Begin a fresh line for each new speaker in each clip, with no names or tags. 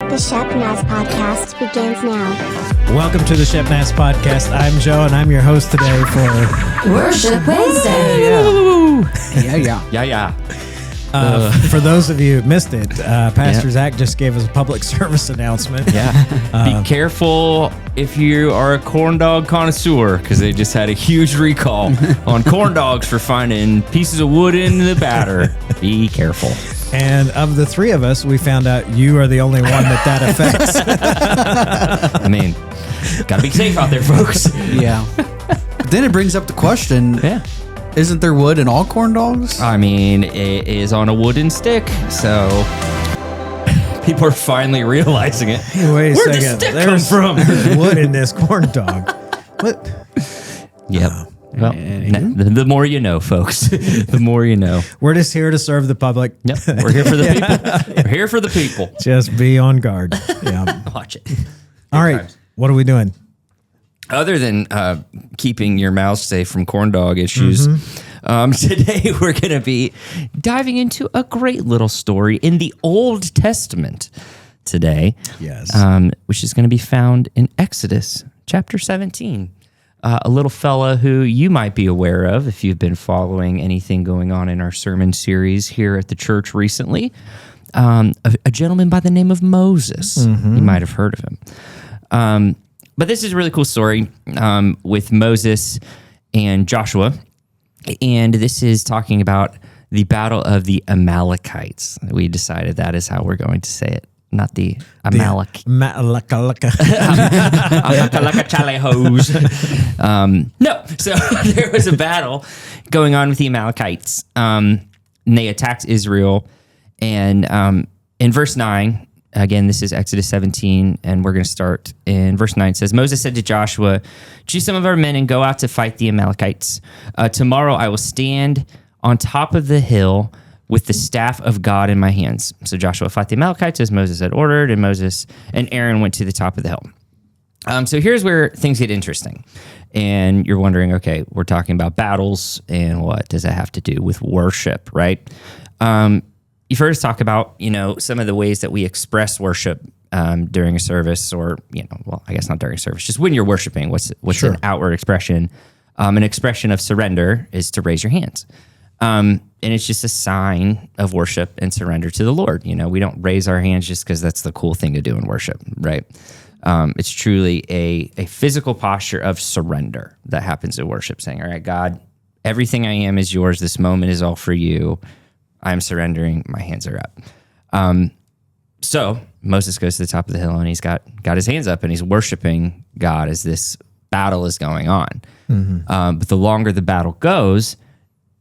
The Shep Naz Podcast begins now.
Welcome to the Shep Naz Podcast. I'm Joe, and I'm your host today for
Worship Wednesday.
Yeah.
For those of you who missed it, Pastor Zach just gave us a public service announcement.
Be careful if you are a corn dog connoisseur, because they just had a huge recall on corn dogs for finding pieces of wood in the batter. Be careful.
And of the three of us, we found out you are the only one that affects.
I mean, gotta be safe out there, folks.
Yeah. Then it brings up the question.
Yeah.
Isn't there wood in all corn dogs?
I mean, it is on a wooden stick, so people are finally realizing it.
Hey, wait a
Where'd
second.
the stick come from?
There's wood in this corn dog. What?
Yep. Well, the more you know, folks. The more you know.
We're just here to serve the public.
Yep. We're here for the people. We're here for the people.
Just be on guard. Yeah.
Watch it.
All right.
times.
What are we doing?
Other than keeping your mouth safe from corn dog issues, today we're going to be diving into a great little story in the Old Testament today.
Yes.
Which is going to be found in Exodus chapter 17. A little fella who you might be aware of if you've been following anything going on in our sermon series here at the church recently. A gentleman by the name of Moses. You might have heard of him. But this is a really cool story with Moses and Joshua. And this is talking about the battle of the Amalekites. We decided that is how we're going to say it. Not the Amalek. No, so there was a battle going on with the Amalekites. And they attacked Israel. And in verse 9, again, this is Exodus 17, and we're going to start in verse 9. It says, Moses said to Joshua, choose some of our men and go out to fight the Amalekites. Tomorrow I will stand on top of the hill with the staff of God in my hands. So Joshua fought the Amalekites as Moses had ordered, and Moses and Aaron went to the top of the hill. So here's where things get interesting. And you're wondering, okay, we're talking about battles, and what does that have to do with worship, right? You've heard us talk about, some of the ways that we express worship during a service, or, I guess not during a service, just when you're worshiping. What's
Sure.
an outward expression? An expression of surrender is to raise your hands. And it's just a sign of worship and surrender to the Lord. We don't raise our hands just because that's the cool thing to do in worship, right? It's truly a physical posture of surrender that happens in worship, saying, all right, God, everything I am is yours. This moment is all for you. I'm surrendering. My hands are up. So Moses goes to the top of the hill, and he's got his hands up, and he's worshiping God as this battle is going on. But the longer the battle goes,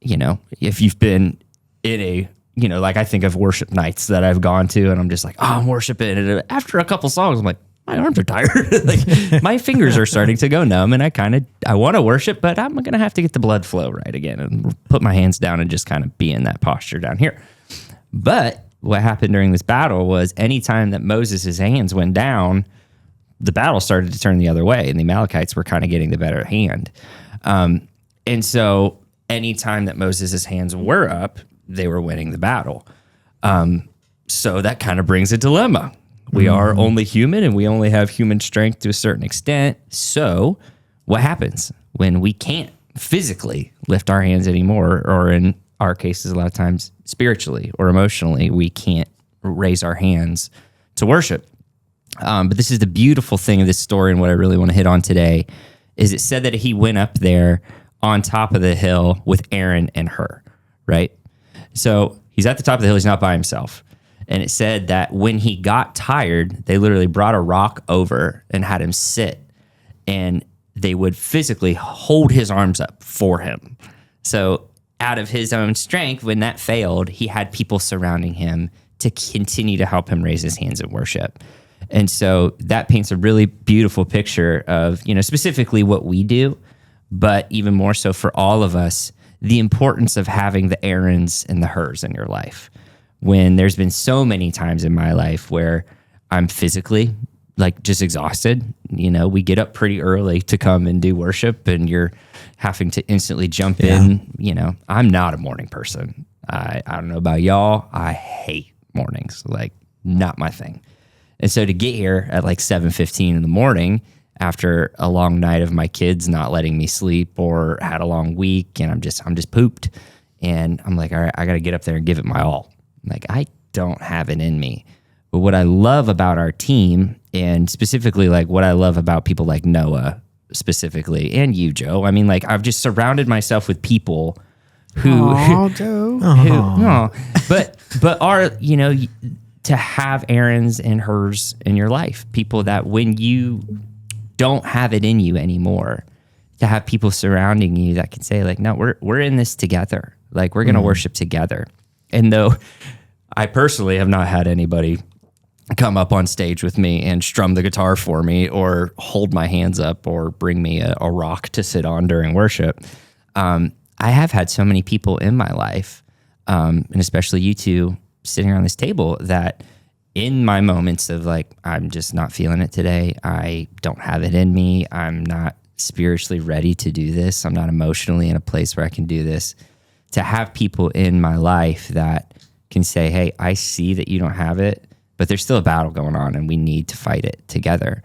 if you've been in a, like I think of worship nights that I've gone to, and I'm just like, I'm worshiping. And after a couple songs, I'm like, my arms are tired. Like my fingers are starting to go numb, and I want to worship, but I'm going to have to get the blood flow right again and put my hands down and just kind of be in that posture down here. But what happened during this battle was anytime that Moses' hands went down, the battle started to turn the other way, and the Amalekites were kind of getting the better hand. And so anytime that Moses' hands were up, they were winning the battle. So that kind of brings a dilemma. We are only human, and we only have human strength to a certain extent. So what happens when we can't physically lift our hands anymore, or in our cases, a lot of times spiritually or emotionally, we can't raise our hands to worship? But this is the beautiful thing of this story, and what I really want to hit on today is it said that he went up there on top of the hill with Aaron and Hur, right? So he's at the top of the hill. He's not by himself. And it said that when he got tired, they literally brought a rock over and had him sit, and they would physically hold his arms up for him. So out of his own strength, when that failed, he had people surrounding him to continue to help him raise his hands in worship. And so that paints a really beautiful picture of, specifically what we do, but even more so for all of us, the importance of having the Aarons and the Hurs in your life. When there's been so many times in my life where I'm physically just exhausted, we get up pretty early to come and do worship, and you're having to instantly jump in. I'm not a morning person. I don't know about y'all. I hate mornings, not my thing. And so to get here at like 7:15 in the morning after a long night of my kids not letting me sleep or had a long week and I'm just pooped. And I'm like, all right, I got to get up there and give it my all. Like, I don't have it in me. But what I love about our team, and specifically like what I love about people like Noah specifically, and you, Joe, I mean, like I've just surrounded myself with people who, but are, you know, to have Aaron's and Hurs in your life, people that when you don't have it in you anymore, to have people surrounding you that can say like, no, we're in this together. Like we're going to worship together. And though I personally have not had anybody come up on stage with me and strum the guitar for me or hold my hands up or bring me a rock to sit on during worship, I have had so many people in my life, and especially you two sitting around this table, that in my moments of like, I'm just not feeling it today, I don't have it in me, I'm not spiritually ready to do this, I'm not emotionally in a place where I can do this, to have people in my life that can say, hey, I see that you don't have it, but there's still a battle going on and we need to fight it together.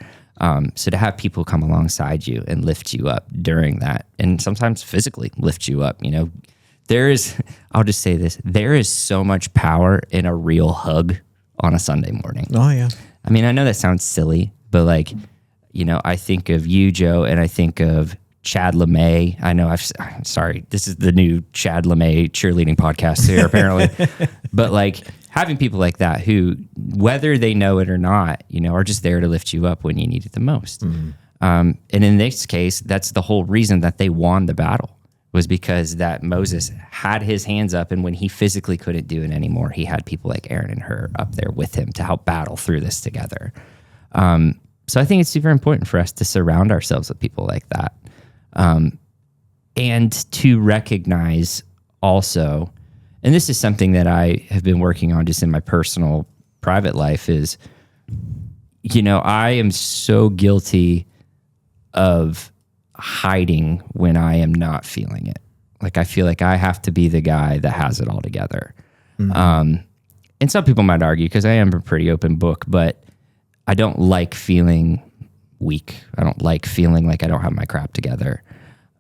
So to have people come alongside you and lift you up during that, and sometimes physically lift you up, you know, I'll just say this, there is so much power in a real hug on a Sunday morning.
Oh, yeah.
I mean, I know that sounds silly, but like, you know, I think of you, Joe, and I think of Chad LeMay. I know I'm sorry, this is the new Chad LeMay cheerleading podcast here, apparently. But like having people like that who, whether they know it or not, you know, are just there to lift you up when you need it the most. Mm-hmm. And in this case, that's the whole reason that they won the battle, was because that Moses had his hands up, and when he physically couldn't do it anymore, he had people like Aaron and Hur up there with him to help battle through this together. So I think it's super important for us to surround ourselves with people like that. And to recognize also, and this is something that I have been working on just in my personal private life, is, you know, I am so guilty of hiding when I am not feeling it. Like I feel like I have to be the guy that has it all together. Mm-hmm. And some people might argue, because I am a pretty open book, but I don't like feeling weak. I don't like feeling like I don't have my crap together.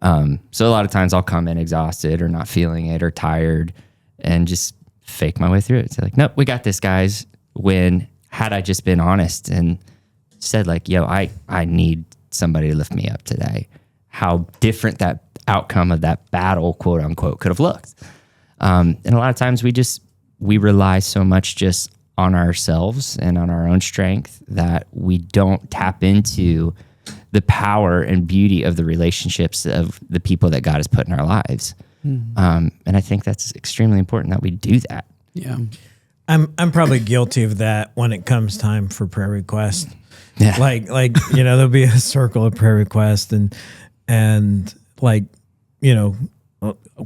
So a lot of times I'll come in exhausted or not feeling it or tired and just fake my way through it. Say like, nope, we got this, guys. When had I just been honest and said like, yo, I need somebody to lift me up today, how different that outcome of that battle, quote unquote, could have looked. And a lot of times we rely so much just on ourselves and on our own strength that we don't tap into the power and beauty of the relationships of the people that God has put in our lives. Mm-hmm. And I think that's extremely important that we do that.
Yeah.
I'm probably guilty of that when it comes time for prayer requests.
Yeah.
Like, you know, there'll be a circle of prayer requests and like, you know,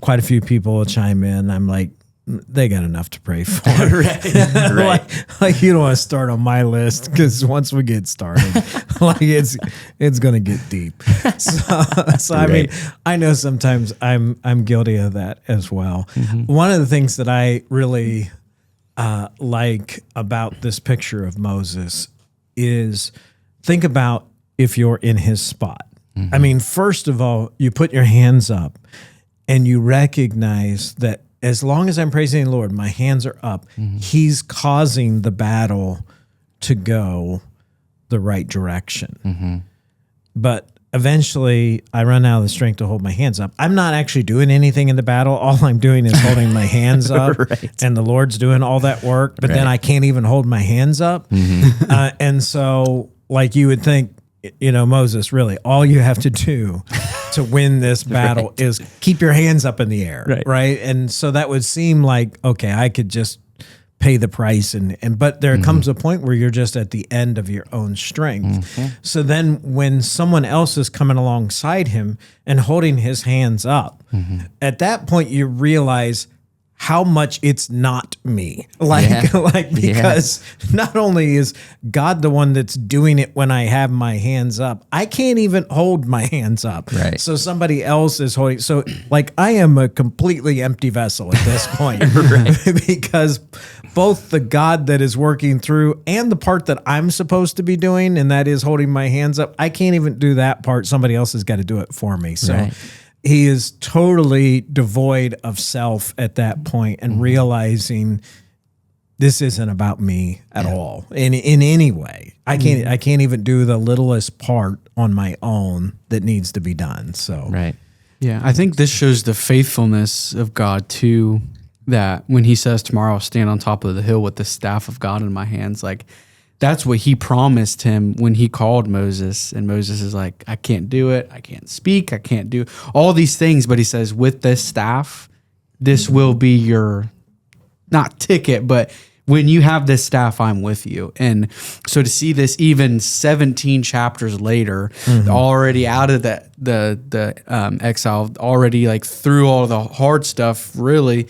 quite a few people will chime in. I'm like, they got enough to pray for. Right. like you don't want to start on my list, because once we get started, like it's going to get deep. So I mean, I know sometimes I'm guilty of that as well. Mm-hmm. One of the things that I really like about this picture of Moses is, think about if you're in his spot. Mm-hmm. I mean, first of all, you put your hands up and you recognize that as long as I'm praising the Lord, my hands are up. Mm-hmm. He's causing the battle to go the right direction. Mm-hmm. But eventually I run out of the strength to hold my hands up. I'm not actually doing anything in the battle. All I'm doing is holding my hands up, right. And the Lord's doing all that work, but then I can't even hold my hands up. Mm-hmm. And so like you would think, you know, Moses, really all you have to do to win this battle is keep your hands up in the air, right? And so that would seem like, okay, I could just pay the price, but there comes a point where you're just at the end of your own strength. Mm-hmm. So then when someone else is coming alongside him and holding his hands up, at that point you realize how much it's not me. Because not only is God the one that's doing it when I have my hands up, I can't even hold my hands up.
Right.
So somebody else is holding. So like I am a completely empty vessel at this point. Because both the God that is working through and the part that I'm supposed to be doing, and that is holding my hands up, I can't even do that part. Somebody else has got to do it for me. So he is totally devoid of self at that point and realizing this isn't about me at all in any way. I can't even do the littlest part on my own that needs to be done. So
Yeah, I think this shows the faithfulness of God too, that when he says tomorrow I'll stand on top of the hill with the staff of God in my hands, like that's what he promised him when he called Moses. And Moses is like, I can't do it. I can't speak. I can't do all these things. But he says, with this staff, this will be your, not ticket, but when you have this staff, I'm with you. And so to see this even 17 chapters later, already out of the exile, already like through all the hard stuff, really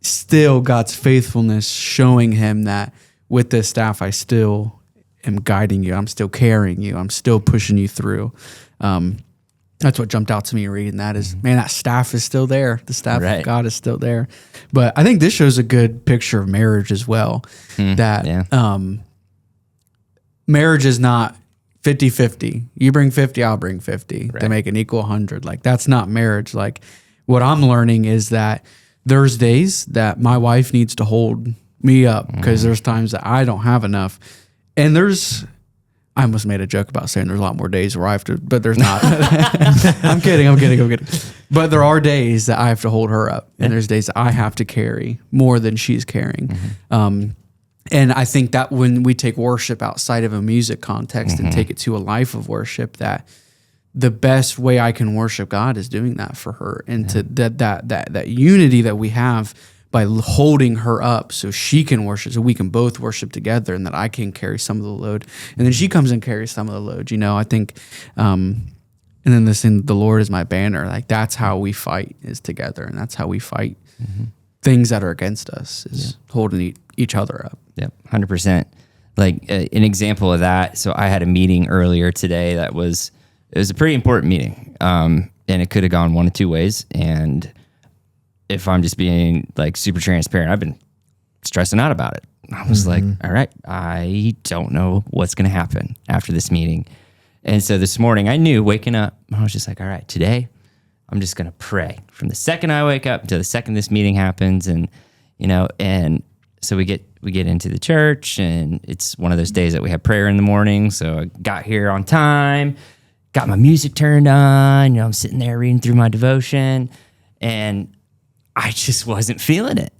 still God's faithfulness showing him that with this staff, I still am guiding you. I'm still carrying you. I'm still pushing you through. That's what jumped out to me reading that is, man, that staff is still there. The staff of God is still there. But I think this shows a good picture of marriage as well. That marriage is not 50-50. You bring 50, I'll bring 50 to make an equal 100. Like that's not marriage. Like what I'm learning is that there's days that my wife needs to hold me up because there's times that I don't have enough. And I almost made a joke about saying there's a lot more days where I have to, but there's not. I'm kidding. But there are days that I have to hold her up and there's days that I have to carry more than she's carrying. And I think that when we take worship outside of a music context and take it to a life of worship, that the best way I can worship God is doing that for her, and to that unity that we have by holding her up so she can worship, so we can both worship together, and that I can carry some of the load, and then she comes and carries some of the load. I think, and then this thing, the Lord is my banner. Like that's how we fight, is together, and that's how we fight things that are against us, is holding each other up.
Yep, 100%. Like an example of that. So I had a meeting earlier today it was a pretty important meeting, and it could have gone one of two ways. And if I'm just being like super transparent, I've been stressing out about it. I was like, all right, I don't know what's going to happen after this meeting. And so this morning I knew, waking up, I was just like, all right, today I'm just going to pray from the second I wake up to the second this meeting happens. And, and so we get into the church, and it's one of those days that we have prayer in the morning. So I got here on time, got my music turned on, I'm sitting there reading through my devotion, and I just wasn't feeling it.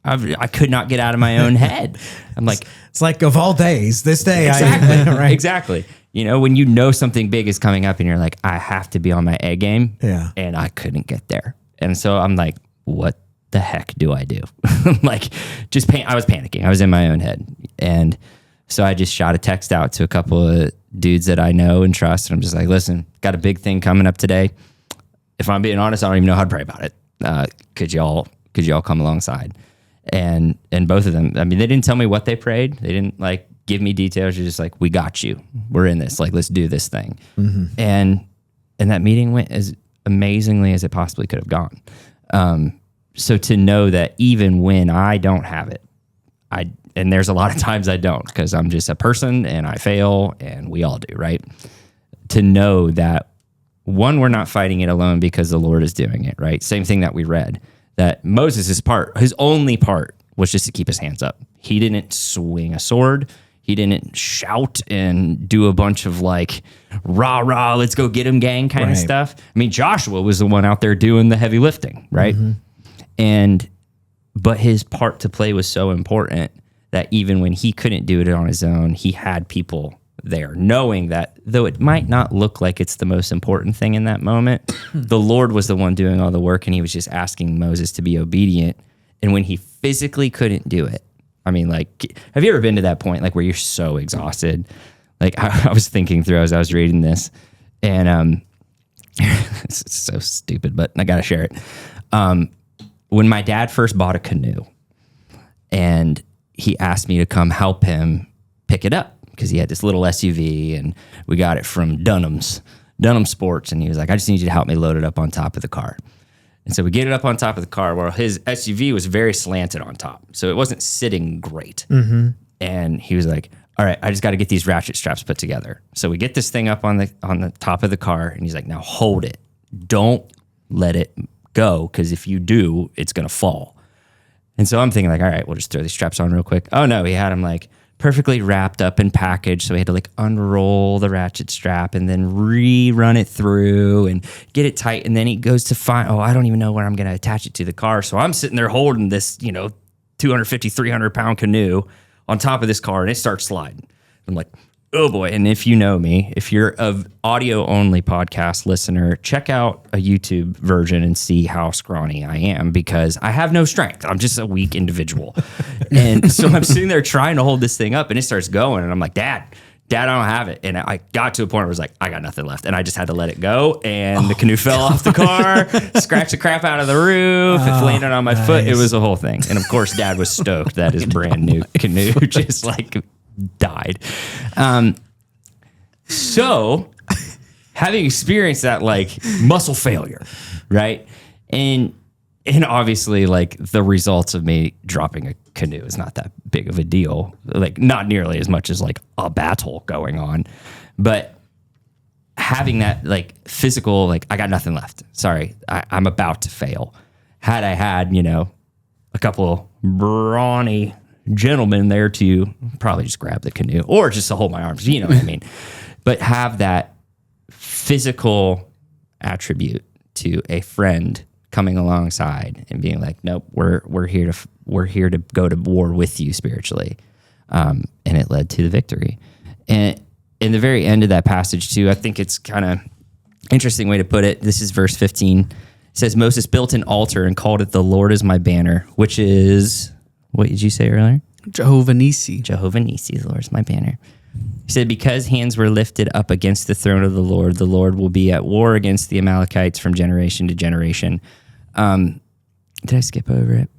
I could not get out of my own head. I'm like,
it's like of all days, this day.
Exactly.
Right?
Exactly. When something big is coming up and you're like, I have to be on my A game.
Yeah.
And I couldn't get there. And so I'm like, what the heck do I do? Like I was panicking. I was in my own head. And so I just shot a text out to a couple of dudes that I know and trust. And I'm just like, listen, got a big thing coming up today. If I'm being honest, I don't even know how to pray about it. Could y'all come alongside? And both of them, I mean, they didn't tell me what they prayed. They didn't like give me details. You're just like, we got you. We're in this. Like, let's do this thing. And that meeting went as amazingly as it possibly could have gone. So to know that even when I don't have it, and there's a lot of times I don't, because I'm just a person and I fail, and we all do, right? To know that, one, we're not fighting it alone because the Lord is doing it, right? Same thing that we read, that Moses' part, his only part was just to keep his hands up. He didn't swing a sword. He didn't shout and do a bunch of like, rah, rah, let's go get him gang kind of stuff. I mean, Joshua was the one out there doing the heavy lifting, right? But his part to play was so important that even when he couldn't do it on his own, he had people there, knowing that though it might not look like it's the most important thing in that moment, the Lord was the one doing all the work, and he was just asking Moses to be obedient. And when he physically couldn't do it, I mean, like, have you ever been to that point, like, where you're so exhausted? Like, I was thinking through as I was reading this, and it's so stupid, but I gotta share it. when my dad first bought a canoe, and he asked me to come help him pick it up because he had this little SUV, and we got it from Dunham Sports, and he was like, I just need you to help me load it up on top of the car. And so we get it up on top of the car. Well, his SUV was very slanted on top, so it wasn't sitting great. And he was like, all right, I just got to get these ratchet straps put together. So we get this thing up on the top of the car, and he's like, now hold it. Don't let it go, because if you do, it's going to fall. And so I'm thinking like, all right, we'll just throw these straps on real quick. Oh no, he had them like perfectly wrapped up and packaged. So we had to like unroll the ratchet strap and then rerun it through and get it tight. And then he goes to find, I don't even know where I'm going to attach it to the car. So I'm sitting there holding this, 250, 300 pound canoe on top of this car, and it starts sliding. I'm like, oh boy. And if you know me, if you're an audio only podcast listener, check out a YouTube version and see how scrawny I am, because I have no strength. I'm just a weak individual. And so I'm sitting there trying to hold this thing up, and it starts going. And I'm like, Dad, I don't have it. And I got to a point where I was like, I got nothing left. And I just had to let it go. And the canoe fell off the car, scratched the crap out of the roof. It landed on my foot. It was a whole thing. And of course, Dad was stoked that his brand new canoe just like died. So having experienced that like muscle failure, right? And obviously like the results of me dropping a canoe is not that big of a deal, like not nearly as much as like a battle going on, but having that like physical, like I got nothing left. Sorry, I'm about to fail. Had I had, a couple brawny gentlemen there to probably just grab the canoe or just to hold my arms, you know what I mean? But have that physical attribute to a friend coming alongside and being like, nope, we're here to go to war with you spiritually, and it led to the victory. And in the very end of that passage too, I think it's kind of interesting way to put it. This is verse 15. It says, Moses built an altar and called it "The Lord is my banner," which is, what did you say earlier?
Jehovah Nissi.
Jehovah Nissi, the Lord is my banner. He said, because hands were lifted up against the throne of the Lord will be at war against the Amalekites from generation to generation. Did I skip over it?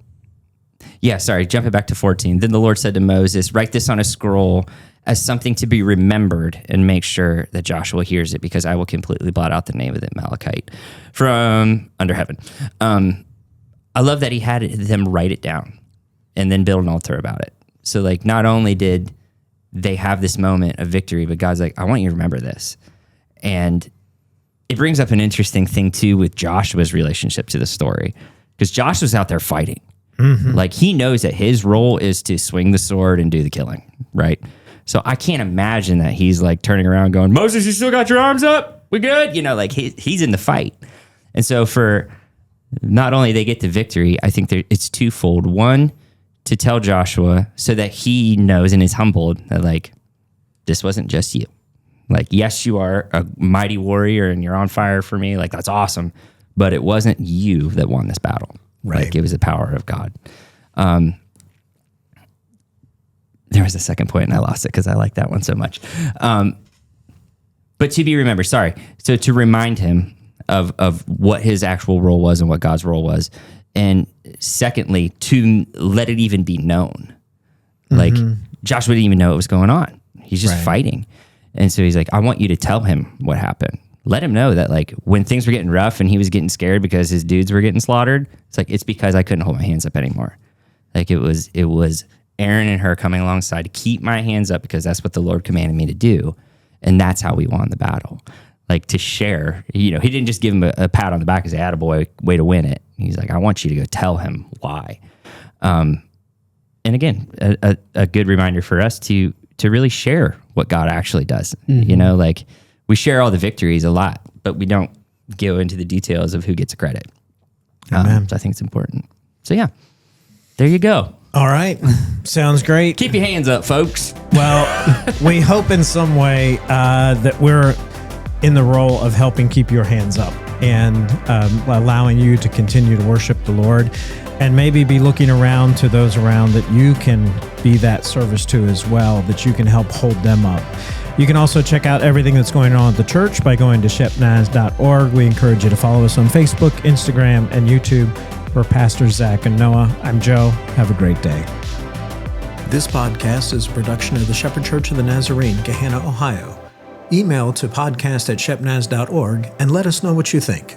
Yeah, sorry, jumping back to 14. Then the Lord said to Moses, write this on a scroll as something to be remembered, and make sure that Joshua hears it, because I will completely blot out the name of the Amalekite from under heaven. I love that he had them write it down and then build an altar about it. So like, not only did they have this moment of victory, but God's like, I want you to remember this. And it brings up an interesting thing too with Joshua's relationship to the story, because Joshua's out there fighting. Like he knows that his role is to swing the sword and do the killing, right? So I can't imagine that he's like turning around going, Moses, you still got your arms up? We good? Like he's in the fight. And so for not only they get the victory, I think it's twofold. One, to tell Joshua so that he knows and is humbled that like, this wasn't just you. Like, yes, you are a mighty warrior and you're on fire for me. Like, that's awesome. But it wasn't you that won this battle.
Right.
Like, it was the power of God. There was a second point and I lost it because I like that one so much. But to be remembered, sorry. So to remind him of what his actual role was and what God's role was. And secondly, to let it even be known. Like Joshua didn't even know what was going on. He's just fighting. And so he's like, I want you to tell him what happened. Let him know that like when things were getting rough and he was getting scared because his dudes were getting slaughtered, it's because I couldn't hold my hands up anymore. Like it was Aaron and Hur coming alongside to keep my hands up because that's what the Lord commanded me to do. And that's how we won the battle. Like to share, he didn't just give him a pat on the back and say, attaboy, way to win it. He's like, I want you to go tell him why. And again, a good reminder for us to really share what God actually does. Like we share all the victories a lot, but we don't go into the details of who gets the credit. So I think it's important. So yeah, there you go.
All right. Sounds great.
Keep your hands up, folks.
Well, we hope in some way that we're in the role of helping keep your hands up and allowing you to continue to worship the Lord, and maybe be looking around to those around that you can be that service to as well, that you can help hold them up. You can also check out everything that's going on at the church by going to shepnaz.org. We encourage you to follow us on Facebook, Instagram, and YouTube. For Pastors Zach and Noah, I'm Joe. Have a great day. This podcast is a production of the Shepherd Church of the Nazarene, Gahanna, Ohio. Email to podcast@shepnaz.org and let us know what you think.